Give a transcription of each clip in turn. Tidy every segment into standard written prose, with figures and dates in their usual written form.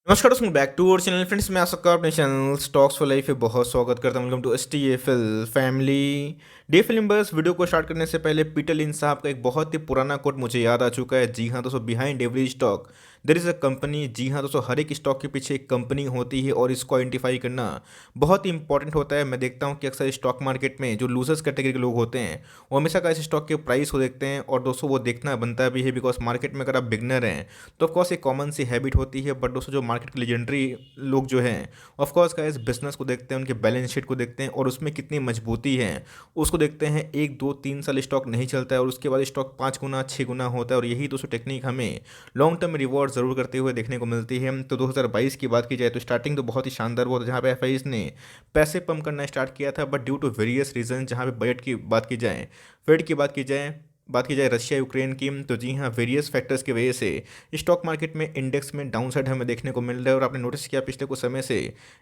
नमस्कार दोस्तों, back to our channel friends. मैं आपका अपने चैनल स्टॉक्स फॉर लाइफ पे बहुत स्वागत करता हूं। Welcome to STFL family. डे फिल्म बस वीडियो को स्टार्ट करने से पहले पीटर लिंच साहब का एक बहुत ही पुराना कोट मुझे याद आ चुका है। जी हाँ दोस्तों, behind every stock there is a company. जी हाँ दोस्तों, हर एक स्टॉक के पीछे एक कंपनी होती है और इसको आइडेंटिफाई करना बहुत ही इंपॉर्टेंट होता है। मैं देखता हूँ कि अक्सर स्टॉक मार्केट में जो लूजर्स कैटेगरी के लोग होते हैं वो हमेशा का इस स्टॉक के प्राइस को देखते हैं, और दोस्तों वो देखना बनता भी है बिकॉज मार्केट में अगर आप बिगनर हैं तो ऑफकोर्स एक कॉमन सी हैबिट होती है। बट दोस्तों जो मार्केट के लेजेंडरी लोग जो हैं ऑफकोर्स का इस बिजनेस को देखते हैं, उनके बैलेंस शीट को देखते हैं और उसमें कितनी मजबूती है उसको देखते हैं। 1 2 3 साल स्टॉक नहीं चलता है और उसके बाद स्टॉक 5 गुना 6 गुना होता है, और यही दोस्तों टेक्निक हमें लॉन्ग टर्म रिवॉर्ड जरूर करते हुए देखने को मिलती है। तो 2022 की बात की जाए तो स्टार्टिंग तो बहुत ही शानदार हुआ था, जहाँ पे एफ ने पैसे पंप करना स्टार्ट किया था। But due to various reason, जहाँ पे बजट की बात की जाए, फेड की बात की जाए रशिया यूक्रेन की, तो जी हाँ वेरियस फैक्टर्स की वजह से स्टॉक मार्केट में इंडेक्स में डाउनसाइड हमें देखने को मिल रहा है। और आपने नोटिस किया पिछले कुछ समय से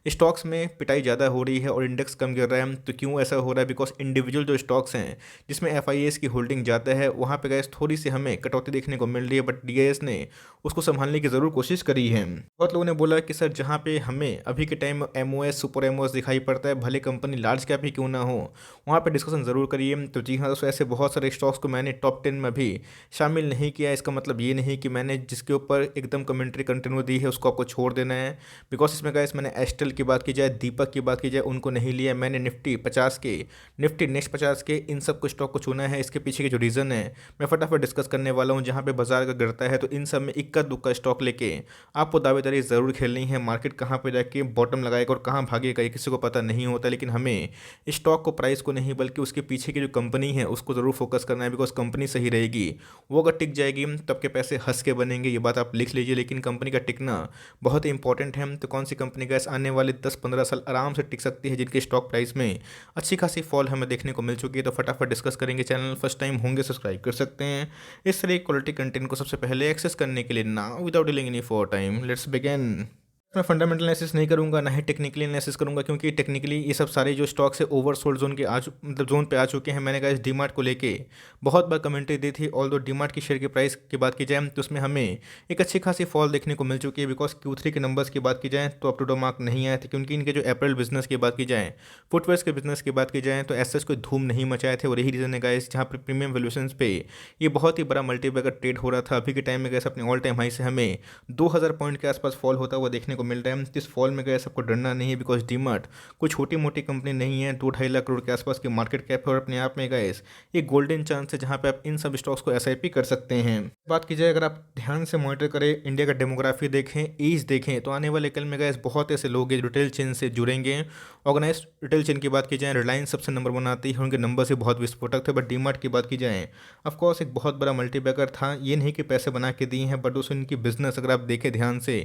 स्टॉक्स में पिटाई ज़्यादा हो रही है और इंडेक्स कम गिर रहा है। तो क्यों ऐसा हो रहा है? बिकॉज इंडिविजुअल जो स्टॉक्स हैं जिसमें FIAs की होल्डिंग ज़्यादा है, वहाँ पे गैस थोड़ी सी हमें कटौती देखने को मिल रही है। बट DIS ने उसको संभालने की ज़रूर कोशिश करी है। बहुत लोगों ने बोला कि सर जहाँ पे हमें अभी के टाइम MOS सुपर MOS दिखाई पड़ता है, भले कंपनी लार्ज कैप ही क्यों ना हो, वहाँ पे डिस्कशन ज़रूर करिए। तो जी हाँ दोस्तों, ऐसे बहुत सारे स्टॉक्स को मैंने टॉप 10 में भी शामिल नहीं किया। इसका मतलब ये नहीं कि मैंने जिसके ऊपर एकदम कमेंट्री कंटिन्यू दी है उसको आपको छोड़ देना है। बिकॉज इसमें गाइस मैंने एस्टेल की बात की जाए, दीपक की बात की जाए, उनको नहीं लिया। मैंने निफ्टी नेक्स्ट 50 के इन सब को स्टॉक को चुना है। इसके पीछे के जो रीज़न है मैं फटाफट डिस्कस करने वाला हूँ। जहाँ पे बाजार का गिरता है तो इन सब में इक्का दुक्का स्टॉक लेके आपको दावेदारी ज़रूर खेलनी है। मार्केट कहाँ पे जाके बॉटम लगाएगा और कहाँ भागेगा ये किसी को पता नहीं होता, लेकिन हमें स्टॉक को प्राइस को नहीं बल्कि उसके पीछे की जो कंपनी है उसको ज़रूर फोकस करना है। बिकॉज कंपनी सही रहेगी, वो अगर टिक जाएगी तब के पैसे हंस के बनेंगे, ये बात आप लिख लीजिए। लेकिन कंपनी का टिकना बहुत ही इंपॉर्टेंट है। तो कौन सी कंपनी गैस आने वाले 10 15 साल आराम से टिक सकती है, जिनके स्टॉक प्राइस में अच्छी खासी फॉल हमें देखने को मिल चुकी है। तो फटाफट डिस्कस करेंगे। चैनल फर्स्ट टाइम होंगे सब्सक्राइब कर सकते हैं इस तरह क्वालिटी कंटेंट को सबसे पहले एक्सेस करने के लिए। Now without delaying any for time let's begin. मैं फंडामेंटल एनालिसिस नहीं करूंगा, ना ही टेक्निकली एनालिसिस करूंगा, क्योंकि टेक्निकली ये सब सारे जो स्टॉक्स है ओवरसोल्ड जोन के मतलब जोन पे आ चुके हैं। मैंने कहा इस डीमार्ट को लेके बहुत बार कमेंट्री दी थी। ऑल दो डीमार्ट की शेयर की प्राइस की बात की जाए तो उसमें हमें एक अच्छी खासी फॉल देखने को मिल चुकी है। बिकॉज Q3 के नंबर्स की बात की जाए तो अप टू द मार्क नहीं आए थे, क्योंकि इनके जो अप्रैल बिजनेस की बात की जाए, फुटवेयर्स के बिजनेस की बात की जाए तो ऐसा कोई धूम नहीं मचाए थे। और यही रीज़न है गाइस जहाँ पर प्रीमियम वैल्यूएशंस पे ये बहुत ही बड़ा मल्टीबैगर ट्रेड हो रहा था। अभी के टाइम में गैस अपने ऑल टाइम हाई से हमें 2000 पॉइंट के आसपास फॉल होता हुआ देखने को मिल रहा है। इस फॉल में गए सबको डरना नहीं है। बिकॉज डीमार्ट कोई छोटी मोटी कंपनी नहीं है, 2 2.5 लाख करोड़ के आसपास की मार्केट कैप है और अपने आप में गए ये गोल्डन चांस है जहाँ पे आप इन सब स्टॉक्स को SIP कर सकते हैं। बात की जाए अगर आप ध्यान से मॉनिटर करें, इंडिया का डेमोग्राफी देखें, एज देखें, तो आने वाले कल में गए बहुत ऐसे लोग हैं रिटेल चेन से जुड़ेंगे। ऑर्गेनाइज रिटेल चेन की बात की जाए, रिलायंस सबसे नंबर 1 आती है, उनके नंबर से बहुत विस्फोटक थे। बट डीमार्ट की बात की जाए ऑफकोर्स एक बहुत बड़ा मल्टीबैगर था। ये नहीं कि पैसे बना के दिए हैं, बट दोस्तों इनकी बिजनेस अगर आप देखें ध्यान से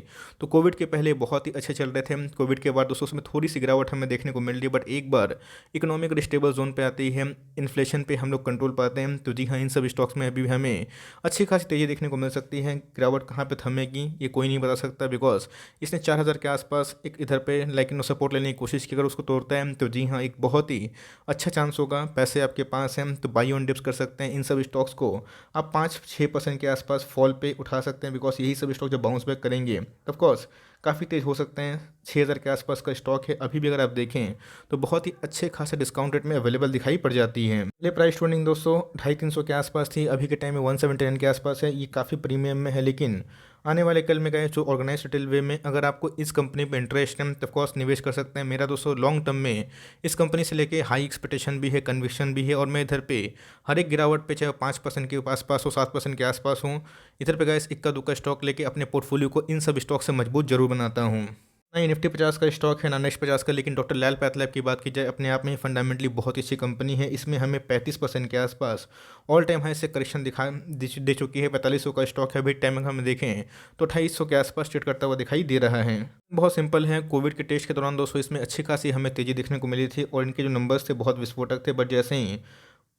तो कोविड के पहले बहुत ही अच्छे चल रहे थे। कोविड के बाद दोस्तों उसमें थोड़ी सी गिरावट हमें देखने को मिल रही है। बट एक बार इकोनॉमिक स्टेबल जोन पे आती है, इन्फ्लेशन पे हम लोग कंट्रोल पाते हैं, तो जी हाँ इन सब स्टॉक्स में अभी हमें अच्छी खासी तेज़ी देखने को मिल सकती है। गिरावट कहाँ पे थमेगी ये कोई नहीं बता सकता। बिकॉज इसने 4000 के आसपास एक इधर पे लाइक सपोर्ट लेने की कोशिश की, अगर उसको तोड़ता है तो जी हाँ एक बहुत ही अच्छा चांस होगा। पैसे आपके पास हैं तो बाई ऑन डिप्स कर सकते हैं। इन सब स्टॉक्स को आप 5 6% के आसपास फॉल पे उठा सकते हैं। बिकॉज यही सब स्टॉक जब बाउंस बैक करेंगे तो ऑफकोर्स काफ़ी तेज़ हो सकते हैं। 6000 के आसपास का स्टॉक है अभी भी, अगर आप देखें तो बहुत ही अच्छे खासे डिस्काउंट रेट में अवेलेबल दिखाई पड़ जाती है। पहले प्राइस ट्रेंडिंग दोस्तों 250 300 के आसपास थी, अभी के टाइम में 179 के आसपास है। ये काफ़ी प्रीमियम में है, लेकिन आने वाले कल में गए जो ऑर्गेनाइज रिटेल वे में अगर आपको इस कंपनी पे इंटरेस्ट है तो ऑफकोर्स निवेश कर सकते हैं। मेरा दोस्तों लॉन्ग टर्म में इस कंपनी से लेके हाई एक्सपेक्टेशन भी है, कन्विक्शन भी है। और मैं इधर पे हर एक गिरावट पे चाहे 5% के आसपास हो, 7% के आसपास हूँ, इधर पे गए इक्का दुक्का स्टॉक लेके अपने पोर्टफोलियो को इन सब स्टॉक से मजबूत जरूर बनाता हूँ। नहीं निफ्टी 50 का स्टॉक है ना नेक्स्ट 50 का, लेकिन डॉक्टर लाल पैथलैब की बात की जाए अपने आप में फंडामेंटली बहुत ही अच्छी कंपनी है। इसमें हमें 35% के आसपास ऑल टाइम हाई से करेक्शन दे चुकी है। 4500 का स्टॉक है, अभी टाइम हम देखें तो 2800 के आसपास ट्रेड करता हुआ दिखाई दे रहा है। बहुत सिंपल है, कोविड के टेस्ट के दौरान दोस्तों इसमें अच्छी खासी हमें तेज़ी देखने को मिली थी और इनके जो नंबर्स थे बहुत विस्फोटक थे। बट जैसे ही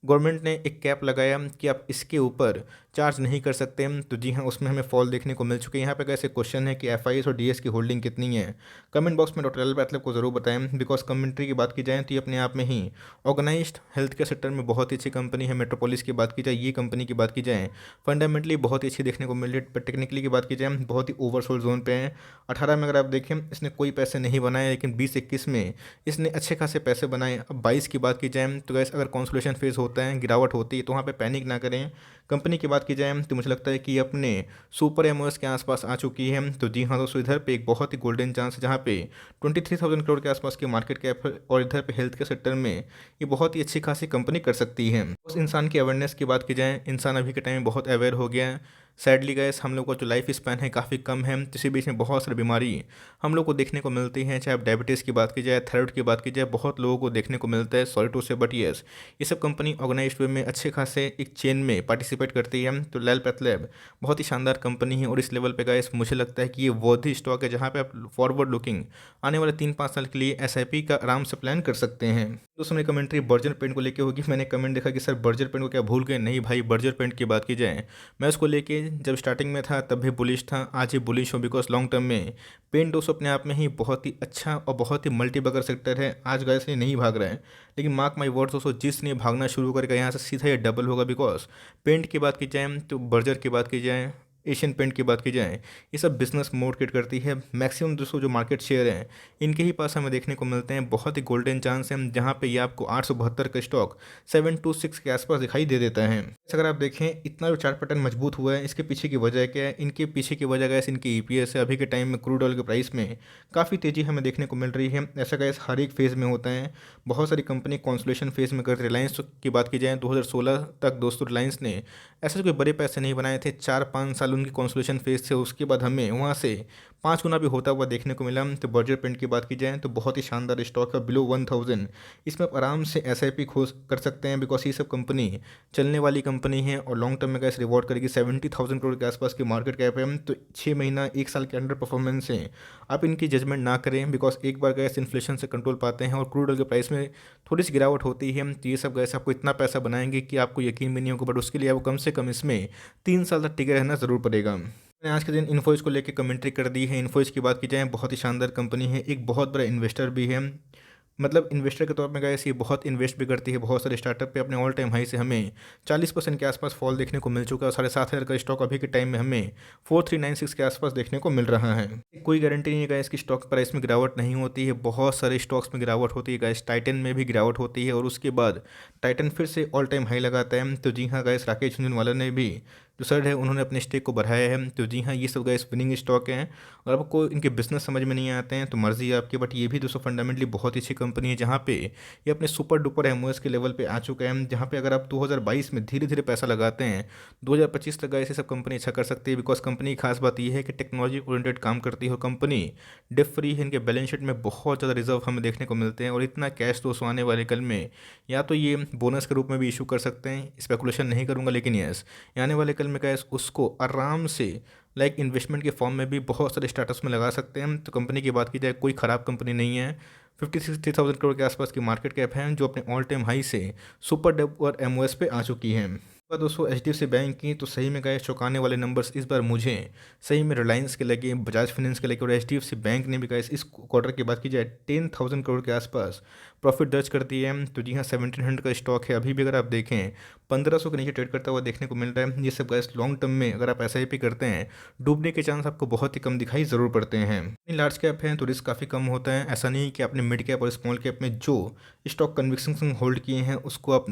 गवर्नमेंट ने एक कैप लगाया कि आप इसके ऊपर चार्ज नहीं कर सकते। तो जी हाँ, उसमें हमें फॉल देखने को मिल चुके हैं। यहाँ पे कैसे क्वेश्चन है कि एफआईएस और डीएस की होल्डिंग कितनी है। कमेंट बॉक्स में डॉक्टर एल को ज़रूर बताएं। बिकॉज कमेंट्री की बात की जाए तो ये अपने आप में ही ऑर्गेनाइज्ड हेल्थ केयर सेक्टर में बहुत ही अच्छी कंपनी है। मेट्रोपोलिस की बात की जाए, ये कंपनी की बात की जाए, फंडामेंटली बहुत ही अच्छी देखने को मिल रही है। पर टेक्निकली की बात की जाए बहुत ही ओवरसोल्ड जोन पे है। 18 में अगर आप देखें इसने कोई पैसे नहीं बनाए, लेकिन 20-21 में इसने अच्छे खासे पैसे बनाए। अब 22 की बात की जाए तो गैस अगर कॉन्सोलेशन फेज होता है, गिरावट होती है, तो वहाँ पे पैनिक ना करें। कंपनी की बात की जाए तो मुझे लगता है कि ये अपने सुपर एमओएस के आसपास आ चुकी है। तो जी हाँ दोस्तों, इधर पे एक बहुत ही गोल्डन चांस है जहाँ पे 23,000 करोड़ के आसपास की मार्केट कैप है, और इधर पे हेल्थ के सेक्टर में ये बहुत ही अच्छी खासी कंपनी कर सकती है। उस इंसान की अवेयरनेस की बात की जाए, इंसान अभी के टाइम में बहुत अवेयर हो गया है। सैडली गैस हम लोग का जो लाइफ स्पैन है काफ़ी कम है, तो इसी बीच में बहुत सारी बीमारी हम लोग को देखने को मिलती हैं। चाहे आप डायबिटीज़ की बात की जाए, थायराइड की बात की जाए, बहुत लोगों को देखने को मिलता है। सॉरी टू से, बट यस, ये सब कंपनी ऑर्गेनाइज्ड वे में अच्छे खासे एक चेन में पार्टिसिपेट करती है। तो लैल पैथलैब बहुत ही शानदार कंपनी है, और इस लेवल पे गाइस मुझे लगता है कि ये वर्दी स्टॉक है जहाँ पे आप फॉरवर्ड लुकिंग आने वाले 3-5 साल के लिए एसआईपी का आराम से प्लान कर सकते हैं। दोस्तों मेरी कमेंट्री बर्जर पेंट को लेके होगी। मैंने कमेंट देखा कि सर बर्जर पेंट को क्या भूल गए? नहीं भाई, बर्जर पेंट की बात की जाए, मैं उसको लेके जब स्टार्टिंग में था तब भी बुलिश था, आज ही बुलिश हूँ। बिकॉज लॉन्ग टर्म में पेंट दोस्तों अपने आप में ही बहुत ही अच्छा और बहुत ही मल्टी बगर सेक्टर है। आज गाइस ये नहीं भाग रहा है, लेकिन मार्क माई वर्ड्स दोस्तों, जिसने भागना शुरू करेगा यहाँ से सीधा ये डबल होगा। बिकॉज पेंट की बात की जाए तो बर्जर की बात की जाए, एशियन पेंट की बात की जाए, ये सब बिजनेस मोड क्रिएट करती है। मैक्सिमम दोस्तों जो मार्केट शेयर है इनके ही पास हमें देखने को मिलते हैं। बहुत ही गोल्डन चांस है जहाँ पे ये आपको 872 का स्टॉक 726 के आसपास दिखाई दे देता है। अगर आप देखें इतना जो चार्ट पैटर्न मजबूत हुआ है, इसके पीछे की वजह क्या है? इनके पीछे की वजह गैस इनकी ईपीएस है। अभी के टाइम में क्रूड ऑयल के प्राइस में काफ़ी तेज़ी हमें देखने को मिल रही है। ऐसा गैस हर एक फेज़ में होता है। बहुत सारी कंपनी कॉन्सुलेशन फेज़ में करती है। रिलायंस की बात की जाए 2016 तक दोस्तों रिलायंस ने ऐसे कोई बड़े पैसे नहीं बनाए थे। 4-5 साल उनकी कॉन्सुलेशन फेज़ थे, उसके बाद हमें वहाँ से 5 गुना भी होता हुआ देखने को मिला। तो बर्जर पेंट की बात की जाए तो बहुत ही शानदार स्टॉक है, बिलो 1000। इसमें आप आराम से एसआईपी खोज कर सकते हैं। बिकॉज ये सब कंपनी चलने वाली कंपनी है और लॉन्ग टर्म में कैसे रिवॉर्ड करेगी। 70,000 करोड़ के आसपास की मार्केट कैप है। तो 6 महीना 1 साल के अंडर परफॉर्मेंस है, आप इनकी जजमेंट ना करें। बिकॉज एक बार गैस इन्फ्लेशन से कंट्रोल पाते हैं और क्रूड ऑयल के प्राइस में थोड़ी सी गिरावट होती है, तो ये सब गैस आपको इतना पैसा बनाएंगे कि आपको यकीन भी नहीं होगा। बट उसके लिए आपको कम से कम इसमें 3 साल तक टिके रहना ज़रूर पड़ेगा। मैंने आज के दिन इन्फोसिस को लेकर कमेंट्री कर दी है। इन्फोसिस की बात की जाए बहुत ही शानदार कंपनी है, एक बहुत बड़ा इन्वेस्टर भी है। मतलब इन्वेस्टर के तौर पे गैस ये बहुत इन्वेस्ट भी करती है। बहुत सारे स्टार्टअप पे अपने ऑल टाइम हाई से हमें 40% के आसपास फॉल देखने को मिल चुका है, और 7,500 का स्टॉक अभी के टाइम में हमें 4396 के आसपास देखने को मिल रहा है। कोई गारंटी नहीं है गैस कि स्टॉक प्राइस में गिरावट नहीं होती है। बहुत सारे स्टॉक्स में गिरावट होती है गैस, टाइटन में भी गिरावट होती है, और उसके बाद टाइटन फिर से ऑल टाइम हाई लगाता है। तो जी हाँ गैस, राकेश झुनझुनवाला ने भी जो सर है उन्होंने अपने स्टेक को बढ़ाया है। तो जी हाँ, ये सब गैस विनिंग स्टॉक हैं। और आपको इनके बिजनेस समझ में नहीं आते हैं तो मर्जी है आपकी, बट ये भी दोस्तों फंडामेंटली बहुत ही अच्छी कंपनी है जहाँ पे ये अपने सुपर डुपर एमओएस के लेवल पे आ चुका है। जहाँ पे अगर आप 2022 में धीरे धीरे पैसा लगाते हैं, 2025 तक गए ये सब कंपनी अच्छा कर सकती है। बिकॉज कंपनी की खास बात यह है कि टेक्नोलॉजी ओरिएंटेड काम करती है, और कंपनी डिप फ्री है। इनके बैलेंस शीट में बहुत ज़्यादा रिजर्व हमें देखने को मिलते हैं, और इतना कैश दोस्तों आने वाले कल में या तो ये बोनस के रूप में भी इशू कर सकते हैं। स्पेकुलेशन नहीं करूँगा, लेकिन यस, आने वाले कल में कैश उसको आराम से लाइक इन्वेस्टमेंट के फॉर्म में भी बहुत सारे स्टार्टअप्स में लगा सकते हैं। तो कंपनी की बात की जाए कोई ख़राब कंपनी नहीं है। 50-60,000 करोड़ के आसपास की मार्केट कैप है, जो अपने ऑल टाइम हाई से सुपर डब और एमओएस पे आ चुकी है। बात दोस्तों एचडीएफसी बैंक की, तो सही में गए चौंकाने वाले नंबर्स इस बार मुझे सही में रिलायंस के लगे, बजाज फाइनेंस के लगे, और एचडीएफसी बैंक ने भी गए इस क्वार्टर की बात की जाए 10,000 करोड़ के आसपास प्रॉफिट दर्ज करती है। तो जी हाँ, 1700 का स्टॉक है। अभी भी अगर आप देखें 1500 के नीचे ट्रेड करता हुआ देखने को मिल रहा है। ये सब गैस लॉन्ग टर्म में अगर आप एसआईपी करते हैं, डूबने के चांस आपको बहुत ही कम दिखाई ज़रूर पड़ते हैं। लार्ज कैप है तो रिस्क काफ़ी कम होता है। ऐसा नहीं कि आपने मिड कैप और स्मॉल कैप में जो स्टॉक कन्विक्शन होल्ड किए हैं उसको आप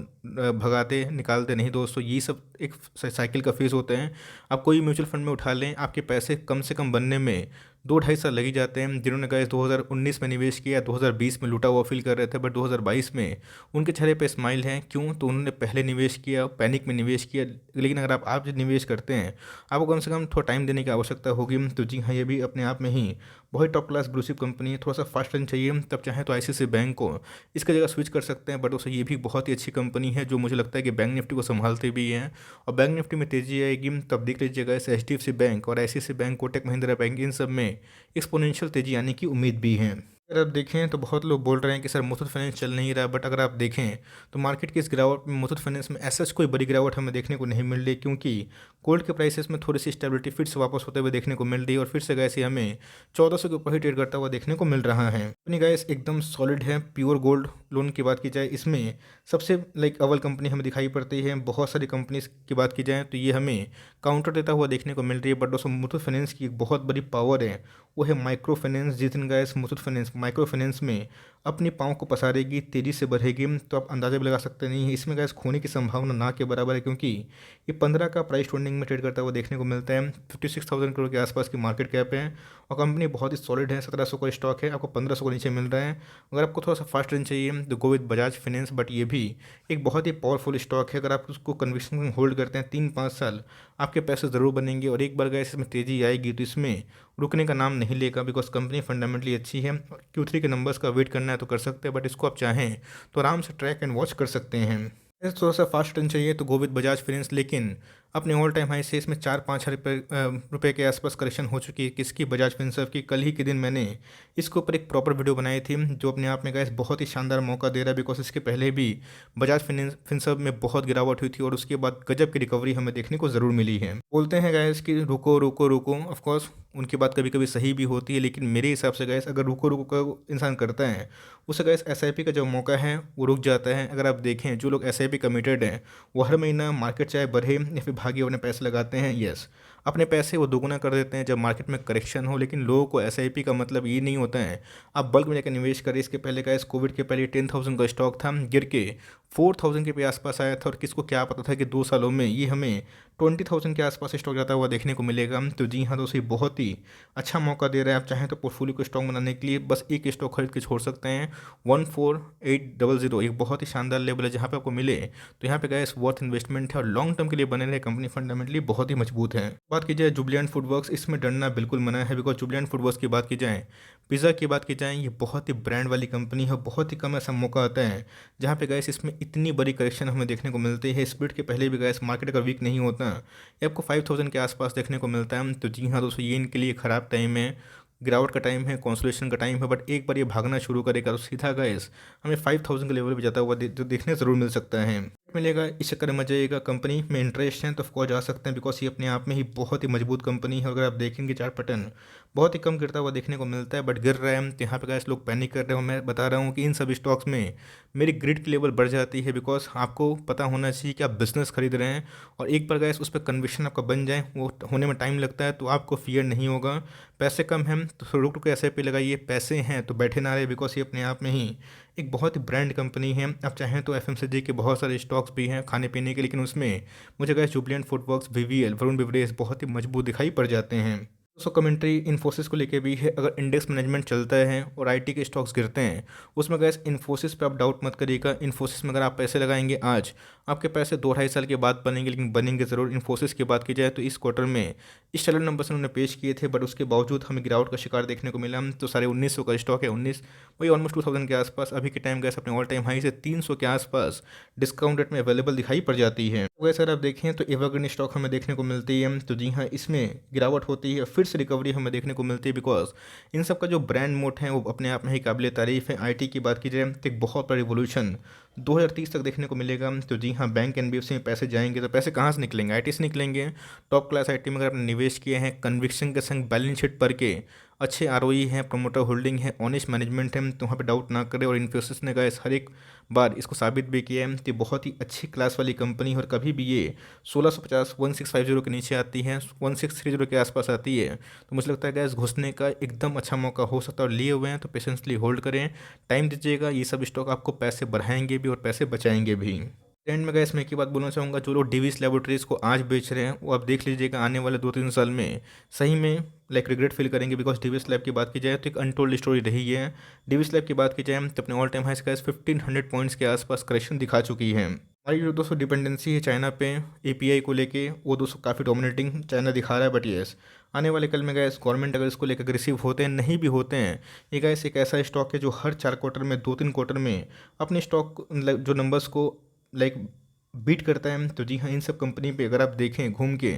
भगाते निकालते नहीं दोस्तों। ये सब एक साइकिल का फेज़ होते हैं। आप कोई म्यूचुअल फंड में उठा लें, आपके पैसे कम से कम बनने में 2-2.5 साल लग ही जाते हैं। जिन्होंने गैस 2019 में निवेश किया, 2020 में लूटा हुआ फील कर रहे थे, बट 2022 में उनके चेहरे पे स्माइल है। क्यों? तो उन्होंने पहले निवेश किया, पैनिक में निवेश किया। लेकिन अगर आप जो निवेश करते हैं, आपको कम से कम थोड़ा टाइम देने की आवश्यकता होगी। तो जी हाँ, ये भी अपने आप में ही बहुत top class blue chip company है। थोड़ा सा फास्ट रन चाहिए तब चाहे तो आईसीआईसीआई बैंक को इसकी जगह स्विच कर सकते हैं। बट उसे ये भी बहुत ही अच्छी कंपनी है, जो मुझे लगता है कि बैंक निफ्टी को संभालते भी हैं। और बैंक निफ्टी में तेजी आएगी तब देख लीजिएगा इस एचडीएफसी बैंक और ICICI bank, Kotak Mahindra bank, इन सब में एक्सपोनेंशियल तेजी आने की उम्मीद भी है। अगर आप देखें तो बहुत लोग बोल रहे हैं कि सर मुथूट फाइनेंस चल नहीं रहा, बट अगर आप देखें तो मार्केट की इस गिरावट में मुथूट फाइनेंस में ऐसा कोई बड़ी गिरावट हमें देखने को नहीं मिल रही, क्योंकि गोल्ड के प्राइसेस में थोड़ी सी स्टेबिलिटी फिर से वापस होते हुए देखने को मिल रही है और फिर से गैस ये हमें 1400 के ऊपर ही ट्रेड करता हुआ देखने को मिल रहा है। अपनी गैस एकदम सॉलिड है। प्योर गोल्ड लोन की बात की जाए, इसमें सबसे अव्वल कंपनी हमें दिखाई पड़ती है। बहुत सारी कंपनीज की बात की जाए तो ये हमें काउंटर देता हुआ देखने को मिल रही है, बट दोस्तों मुथूट फाइनेंस की एक बहुत बड़ी पावर है, वो है माइक्रो फाइनेंस। जिस दिन gas Muthoot finance micro finance में अपनी पाँव को पसारेगी, तेज़ी से बढ़ेगी, तो आप अंदाज़ा भी लगा सकते नहीं है इसमें गैस खोने की संभावना ना के बराबर है, क्योंकि ये 15 का प्राइस ट्रेंडिंग में ट्रेड करता हुआ देखने को मिलता है। 56,000 करोड़ के आसपास की मार्केट कैप है और कंपनी बहुत ही सॉलिड है। 1700 का स्टॉक है, आपको 1500 को नीचे मिल रहा है। अगर आपको थोड़ा सा फास्ट रन चाहिए तो go with Bajaj finance, but ये भी एक बहुत ही पावरफुल स्टॉक है। अगर आप उसको कन्विक्शन होल्ड करते हैं 3-5 साल, आपके पैसे ज़रूर बनेंगे और एक बार गैस इसमें तेज़ी आएगी तो इसमें रुकने का नाम नहीं लेगा, बिकॉज कंपनी फंडामेंटली अच्छी है। Q3 के नंबर्स का वेट करना है तो कर सकते हैं, बट इसको आप चाहें तो आराम से ट्रैक एंड वॉच कर सकते हैं। थोड़ा सा फास्ट टर्न चाहिए तो गो विद बजाज फाइनेंस, लेकिन अपने ऑल टाइम हाई से इसमें 4-5 रुपये के आसपास करेक्शन हो चुकी है। किसकी? बजाज फिनसर्व की। कल ही के दिन मैंने इसके ऊपर एक प्रॉपर वीडियो बनाई थी, जो अपने आप में गैस बहुत ही शानदार मौका दे रहा है, बिकॉज इसके पहले भी बजाज फिनसर्व में बहुत गिरावट हुई थी और उसके बाद गजब की रिकवरी हमें देखने को ज़रूर मिली है। बोलते हैं गैस कि रुको रुको रुको, ऑफकोर्स उनकी बात कभी कभी सही भी होती है, लेकिन मेरे हिसाब से गैस अगर रुको रुको का इंसान करता है, उसे गैस एसआईपी का जो मौका है वो रुक जाता है। अगर आप देखें जो लोग एसआईपी कमिटेड हैं, वो हर महीना मार्केट चाहे बढ़े या फिर भागे अपने पैसे लगाते हैं। यस, अपने पैसे वो दोगुना कर देते हैं जब मार्केट में करेक्शन हो, लेकिन लोगों को एसआईपी का मतलब ये नहीं होता है आप बल्क में जाकर निवेश करें। इसके पहले गैस कोविड के पहले 10,000 का स्टॉक था, गिर के 4,000 के भी आसपास आया था और किसको क्या पता था कि 2 सालों में ये हमें 20,000 के आसपास स्टॉक जाता हुआ देखने को मिलेगा। तो जी हाँ दोस्तों, बहुत ही अच्छा मौका दे रहा है। आप चाहें तो पोर्टफोलियो को स्ट्रॉन्ग बनाने के लिए बस एक स्टॉक खरीद के छोड़ सकते हैं। 14,800 एक बहुत ही शानदार लेवल है जहाँ पे आपको मिले, तो यहाँ पे गैस वर्थ इन्वेस्टमेंट है और लॉन्ग टर्म के लिए बने रहे। कंपनी फंडामेंटली बहुत ही मजबूत है। बात की जाए जुबिलेंट फूडवर्क्स, इसमें डरना बिल्कुल मना है, बिकॉज जुबिलेंट फूडवर्क्स की बात की जाए, पिज़्ज़ा की बात की जाए, ये बहुत ही ब्रांड वाली कंपनी है। बहुत ही कम ऐसा मौका आता है जहाँ पे गैस इसमें इतनी बड़ी करेक्शन हमें देखने को मिलती है। स्प्लिट के पहले भी गैस मार्केट का वीक नहीं होता, ये आपको 5,000 के आसपास देखने को मिलता है। तो जी हाँ दोस्तों, ये इनके लिए ख़राब टाइम है, गिरावट का टाइम है, कंसोलिडेशन का टाइम है, बट एक बार ये भागना शुरू करेगा तो सीधा गैस हमें 5,000 के लेवल पे जाता हुआ जो देखने ज़रूर मिल सकता है। मिलेगा इस चक्कर में जाइएगा। कंपनी में इंटरेस्ट है तो ऑफकोर्स जा सकते हैं, बिकॉज ये अपने आप में ही बहुत ही मजबूत कंपनी है। अगर आप देखेंगे चार्ट पैटर्न बहुत ही कम गिरता हुआ देखने को मिलता है, बट गिर रहा है तो यहाँ पे गैस लोग पैनिक कर रहे हो। मैं बता रहा हूँ कि इन सब स्टॉक्स में मेरी ग्रिड की लेवल बढ़ जाती है, बिकॉज आपको पता होना चाहिए कि आप बिजनेस खरीद रहे हैं और एक बार गैस उस पर कन्विक्शन आपका बन जाए, वो होने में टाइम लगता है, तो आपको फियर नहीं होगा। पैसे कम हैं तो रुक रुक के ऐसे पे लगाइए, पैसे हैं तो बैठे ना रहे, बिकॉज ये अपने आप में ही एक बहुत ही ब्रांड कंपनी है। आप चाहें तो एफएमसीजी के बहुत सारे स्टॉक्स भी हैं खाने पीने के, लेकिन उसमें मुझे gas Jubilant FoodWorks, VVL, Varun beverage बहुत ही मजबूत दिखाई पड़ जाते हैं। दोस्तों कमेंट्री इन्फोसिस को लेके भी है। अगर इंडेक्स मैनेजमेंट चलता है और आईटी के स्टॉक्स गिरते हैं, उसमें गैस इन्फोसिस पे आप डाउट मत करिएगा। इन्फोसिस में अगर आप पैसे लगाएंगे आज, आपके पैसे 2-2.5 साल के बाद बनेंगे, लेकिन बनेंगे ज़रूर। इन्फोसिस की बात की जाए तो इस क्वार्टर में इस चैनल नंबर्स उन्होंने पेश किए थे, बट उसके बावजूद हमें गिरावट का शिकार देखने को मिला। तो 1950 का स्टॉक है, 19 वही ऑलमोस्ट 2,000 के आसपास। अभी के टाइम गैस अपने ऑल टाइम हाई से 300 के आसपास डिस्काउंट रेट में अवेलेबल दिखाई पड़ जाती है। वैसे अगर आप देखें तो एवरग्रीन स्टॉक हमें देखने को मिलती है, तो जी हाँ इसमें गिरावट होती है, फिर से रिकवरी हमें देखने को मिलती है, बिकॉज इन सब का जो ब्रांड मोट है वो अपने आप में ही काबिल तारीफ है। आईटी की बात की जाए तो एक बहुत बड़ा रिवोल्यूशन 2030 तक देखने को मिलेगा। तो जी हाँ, बैंक एनबीएफसी में पैसे जाएंगे तो पैसे कहाँ से निकलेंगे? आईटी से निकलेंगे। टॉप क्लास आईटी में अगर आपने निवेश किए हैं, कन्विक्शन के संग बैलेंस शीट पर के अच्छे आरओई है, प्रमोटर होल्डिंग है, ऑनेस्ट मैनेजमेंट है, तो वहाँ पे डाउट ना करें। और इन्फोसिस ने गैस हर एक बार इसको साबित भी किया है कि बहुत ही अच्छी क्लास वाली कंपनी है और कभी भी ये 1650 1650 के नीचे आती है, 1630 के आसपास आती है, तो मुझे लगता है गैस घुसने का एकदम अच्छा मौका हो सकता है। और लिए हुए हैं तो पेशेंसली होल्ड करें, टाइम दीजिएगा। ये सब स्टॉक आपको पैसे बढ़ाएंगे भी और पैसे बचाएंगे भी। एंड में गैस मैं एक ही बात बोलना चाहूँगा, जो लोग डिवीस लेबोरेटरीज़ को आज बेच रहे हैं वो आप देख लीजिएगा आने वाले 2-3 साल में सही में रिग्रेट फील करेंगे, बिकॉज डिवीस लैब की बात की जाए तो एक अनटोल्ड स्टोरी रही है। डिवीस लैब की बात की जाए तो अपने ऑल टाइम हाइस गैस 1500 पॉइंट्स के आसपास करेक्शन दिखा चुकी है। हमारी जो दोस्तों डिपेंडेंसी है चाइना पे एपीआई को लेके, वो दोस्तों काफ़ी डोमिनेटिंग चाइना दिखा रहा है। बट येस, आने वाले कल में गैस गवर्नमेंट अगर इसको लेकर अग्रेसिव होते हैं, नहीं भी होते हैं, ये गैस एक ऐसा स्टॉक है जो हर 4 क्वार्टर में 2-3 क्वार्टर में अपने स्टॉक जो नंबर्स को बीट करता है। तो जी हाँ, इन सब कंपनी पे अगर आप देखें घूम के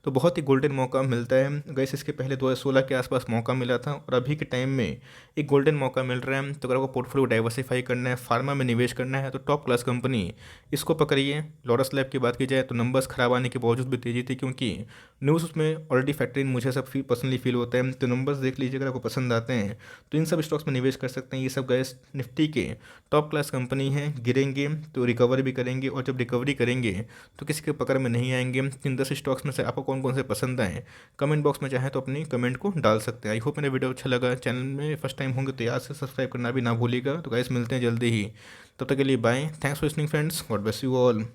तो बहुत ही गोल्डन मौका मिलता है। गैस इसके पहले 2016 के आसपास मौका मिला था और अभी के टाइम में एक गोल्डन मौका मिल रहा है। तो अगर आपको पोर्टफोलियो डाइवर्सिफाई करना है, फार्मा में निवेश करना है, तो टॉप क्लास कंपनी इसको पकड़िए। लॉरस लैब की बात की जाए तो नंबर्स खराब आने के बावजूद भी तेजी थी, क्योंकि न्यूज़ उसमें ऑलरेडी फैक्ट्री इन मुझे सब पर्सनली फील होता है। तो नंबर्स देख लीजिए, अगर आपको पसंद आते हैं तो इन सब स्टॉक्स में निवेश कर सकते हैं। ये सब गैस निफ्टी के टॉप क्लास कंपनी है। गिरेंगे तो रिकवर भी करेंगे, और जब रिकवरी करेंगे तो किसी के पकड़ में नहीं आएंगे। इन 10 स्टॉक्स में से आपको कौन कौन से पसंद आए, कमेंट बॉक्स में चाहे तो अपनी कमेंट को डाल सकते हैं। आई होप मेरा वीडियो अच्छा लगा। चैनल में फर्स्ट टाइम होंगे तो याद से सब्सक्राइब करना भी ना भूलिएगा। तो गाइस मिलते हैं जल्दी ही, तब तक के लिए bye. Thanks for listening friends, God bless you all.